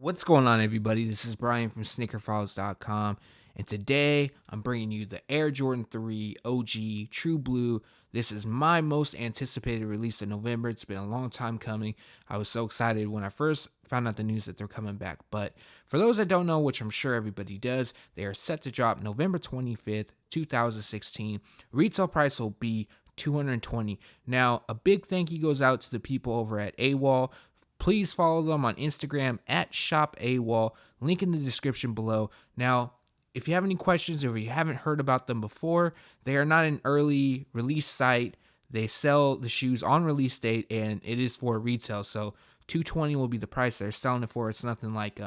What's going on, everybody? This is Brian from SneakerFiles.com, and today I'm bringing you the Air Jordan 3 OG True Blue. This is my most anticipated release in November. It's been a long time coming. I was so excited when I first found out the news that they're coming back. But for those that don't know, which I'm sure everybody does, they are set to drop November 25th, 2016. Retail price will be $220. Now, a big thank you goes out to the people over at AWOL. Please follow them on Instagram at ShopAWOL. Link in the description below. Now, if you have any questions or if you haven't heard about them before, they are not an early release site. They sell the shoes on release date, and it is for retail. So $220 will be the price they're selling it for. It's nothing like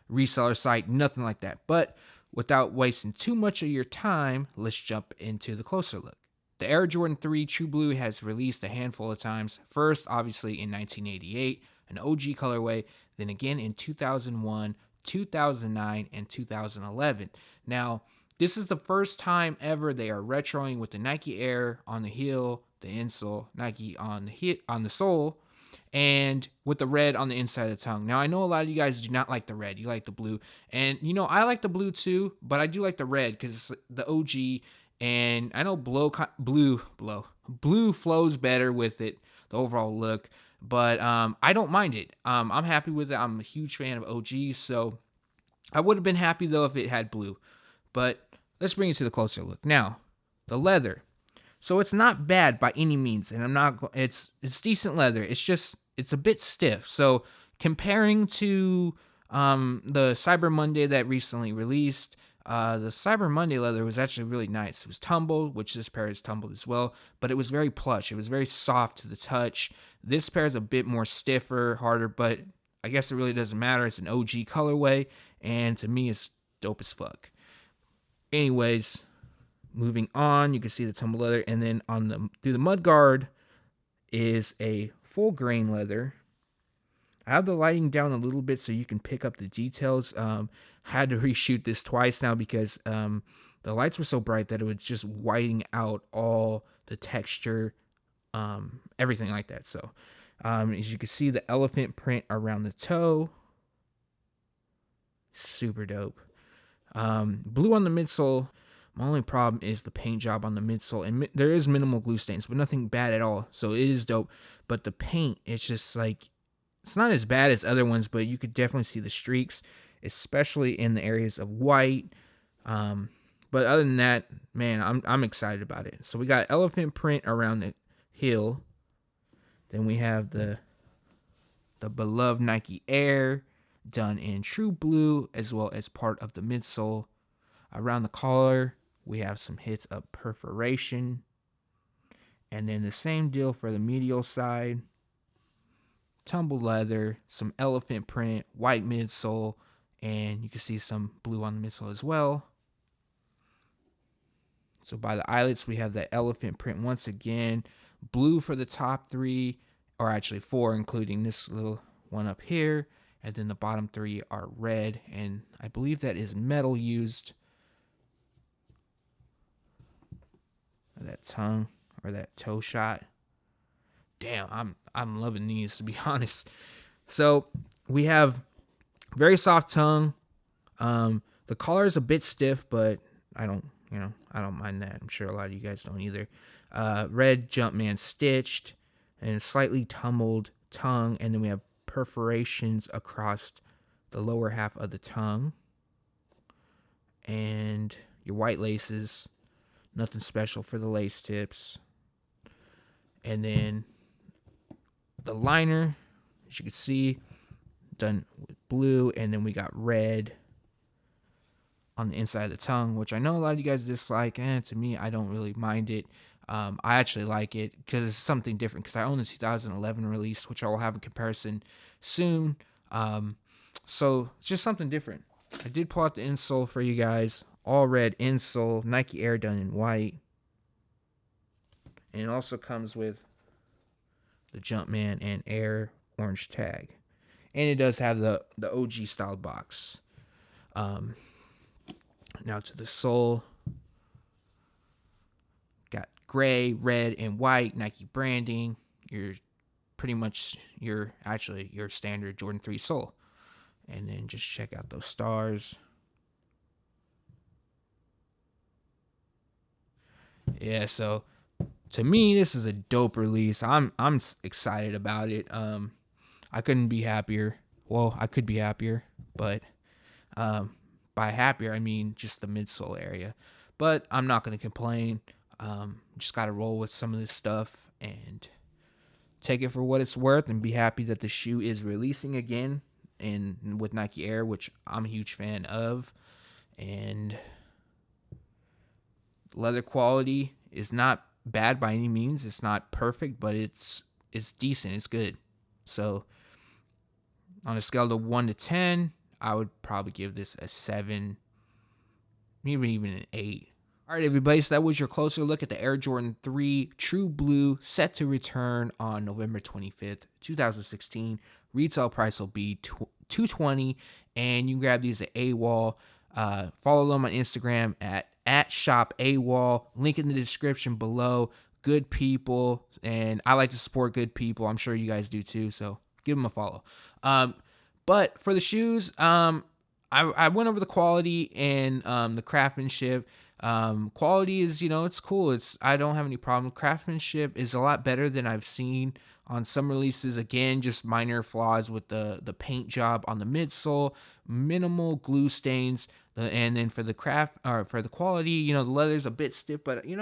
reseller site, nothing like that. But without wasting too much of your time, let's jump into the closer look. The Air Jordan 3 True Blue has released a handful of times. First, obviously, in 1988, an OG colorway. Then again in 2001, 2009, and 2011. Now, this is the first time ever they are retroing with the Nike Air on the heel, the insole, Nike on the sole, and with the red on the inside of the tongue. Now, I know a lot of you guys do not like the red. You like the blue. And, I like the blue too, but I do like the red because it's the OG. And I know blue flows better with it, the overall look, but I don't mind it. I'm happy with it. I'm a huge fan of OG, so I would have been happy though if it had blue. But let's bring it to the closer look. Now, the leather. So it's not bad by any means, and it's decent leather. It's a bit stiff. So comparing to the Cyber Monday that recently released, the Cyber Monday leather was actually really nice. It was tumbled, which this pair is tumbled as well, but it was very plush. It was very soft to the touch. This pair is a bit more stiffer, harder, but I guess it really doesn't matter. It's an OG colorway, and to me, it's dope as fuck. Anyways, moving on, you can see the tumbled leather, and then through the mudguard is a full grain leather. I have the lighting down a little bit so you can pick up the details. Had to reshoot this twice now because the lights were so bright that it was just whiting out all the texture, everything like that. So as you can see, the elephant print around the toe, super dope. Blue on the midsole. My only problem is the paint job on the midsole, and there is minimal glue stains, but nothing bad at all. So it is dope. But the paint, it's just like, it's not as bad as other ones, but you could definitely see the streaks, especially in the areas of white. But other than that, man, I'm excited about it. So we got elephant print around the heel. Then we have the beloved Nike Air done in true blue, as well as part of the midsole. Around the collar, we have some hits of perforation. And then the same deal for the medial side. Tumbled leather, some elephant print, white midsole, and you can see some blue on the midsole as well. So by the eyelets, we have the elephant print once again. Blue for the top three, or actually four, including this little one up here. And then the bottom three are red, and I believe that is metal used. That tongue or that toe shot. Damn, I'm loving these, to be honest. So we have very soft tongue. The collar is a bit stiff, but I don't mind that. I'm sure a lot of you guys don't either. Red Jumpman stitched and slightly tumbled tongue, and then we have perforations across the lower half of the tongue. And your white laces, nothing special for the lace tips. And then the liner, as you can see, done with blue, and then we got red on the inside of the tongue, which I know a lot of you guys dislike, and to me, I don't really mind it. I actually like it because it's something different, because I own the 2011 release, which I will have a comparison soon. So it's just something different. I did pull out the insole for you guys. All red insole, Nike Air done in white. And it also comes with the Jumpman and Air orange tag. And it does have the OG style box. Now to the sole. Got gray, red, and white Nike branding. Your pretty much your standard Jordan 3 sole. And then just check out those stars. Yeah, so to me, this is a dope release. I'm excited about it. I couldn't be happier. Well, I could be happier, but by happier I mean just the midsole area. But I'm not gonna complain. Just gotta roll with some of this stuff and take it for what it's worth, and be happy that the shoe is releasing again and with Nike Air, which I'm a huge fan of. And leather quality is not bad by any means. It's not perfect, but it's decent. It's good. So on a scale of 1 to 10, I would probably give this a 7, maybe even an 8. All right, everybody, so that was your closer look at the Air Jordan 3 True Blue, set to return on November 25th, 2016. Retail price will be $220, and you can grab these at AWOL. Follow them on Instagram at shop AWOL. Link in the description below. Good people, and I like to support good people. I'm sure you guys do too, so give them a follow. But for the shoes, I went over the quality and the craftsmanship. Quality is, it's cool. I don't have any problem. Craftsmanship is a lot better than I've seen on some releases. Again, just minor flaws with the paint job on the midsole, minimal glue stains, and then for the quality, the leather's a bit stiff, but it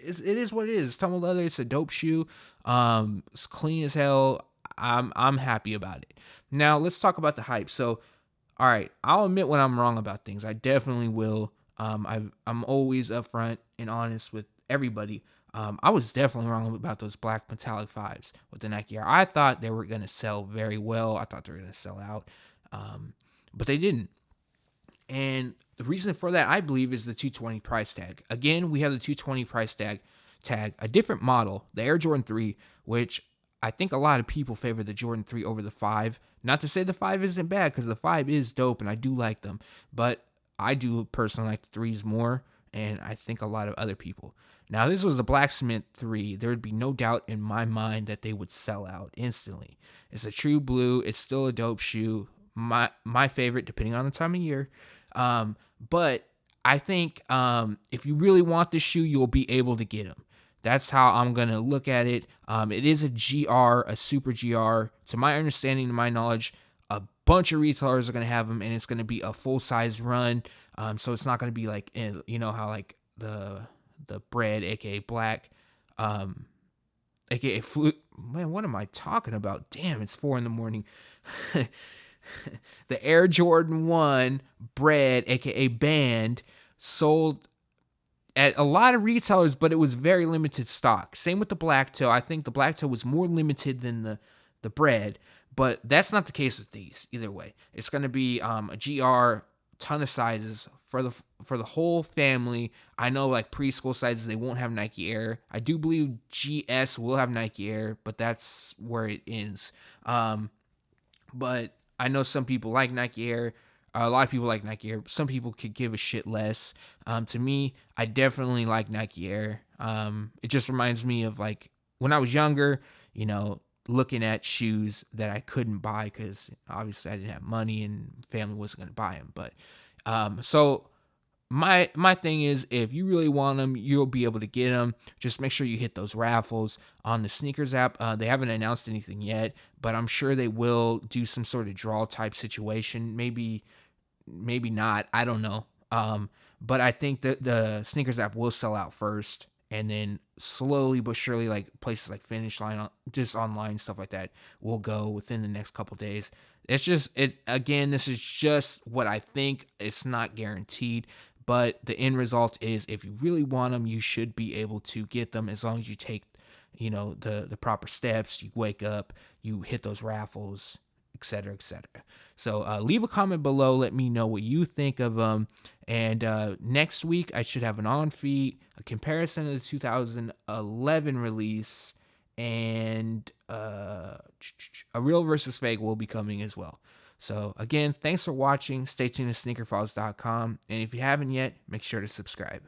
is what it is. It's tumble leather. It's a dope shoe. It's clean as hell. I'm happy about it. Now let's talk about the hype. So, all right, I'll admit when I'm wrong about things. I definitely will. I'm always upfront and honest with everybody. I was definitely wrong about those black metallic 5s with the Nike Air. I thought they were going to sell very well. I thought they were going to sell out, but they didn't. And the reason for that, I believe, is the $220 price tag. Again, we have the $220 price tag, a different model, the Air Jordan 3, which I think a lot of people favor the Jordan 3 over the 5. Not to say the 5 isn't bad, because the 5 is dope and I do like them, but I do personally like the 3s more, and I think a lot of other people. Now, this was a blacksmith 3. There would be no doubt in my mind that they would sell out instantly. It's a true blue. It's still a dope shoe. My favorite, depending on the time of year. But I think if you really want this shoe, you'll be able to get them. That's how I'm going to look at it. It is a GR, a super GR. To my understanding, to my knowledge, a bunch of retailers are going to have them, and it's going to be a full-size run. So it's not going to be like, how like the bread, aka black, aka flute. Man, what am I talking about? Damn, it's 4 a.m. The Air Jordan 1 bread, aka band, sold at a lot of retailers, but it was very limited stock. Same with the black toe. I think the black toe was more limited than the bread, but that's not the case with these. Either way, it's going to be a GR, ton of sizes for the whole family. I know like preschool sizes, they won't have Nike Air. I do believe GS will have Nike Air, but that's where it ends. But I know some people like Nike Air. A lot of people like Nike Air. Some people could give a shit less. To me, I definitely like Nike Air. It just reminds me of like when I was younger, looking at shoes that I couldn't buy because obviously I didn't have money and family wasn't going to buy them. But so my thing is, if you really want them, you'll be able to get them. Just make sure you hit those raffles on the Sneakers app. They haven't announced anything yet, but I'm sure they will do some sort of draw type situation. Maybe not. I don't know. But I think that the Sneakers app will sell out first, and then slowly but surely, like places like Finish Line, just online stuff like that, will go within the next couple days. It's just again, this is just what I think. It's not guaranteed, but the end result is, if you really want them, you should be able to get them as long as you take, the proper steps. You wake up, you hit those raffles, etc., etc. So leave a comment below. Let me know what you think of them. And next week, I should have an on-feet, a comparison of the 2011 release, and a real versus fake will be coming as well. So again, thanks for watching. Stay tuned to SneakerFiles.com. And if you haven't yet, make sure to subscribe.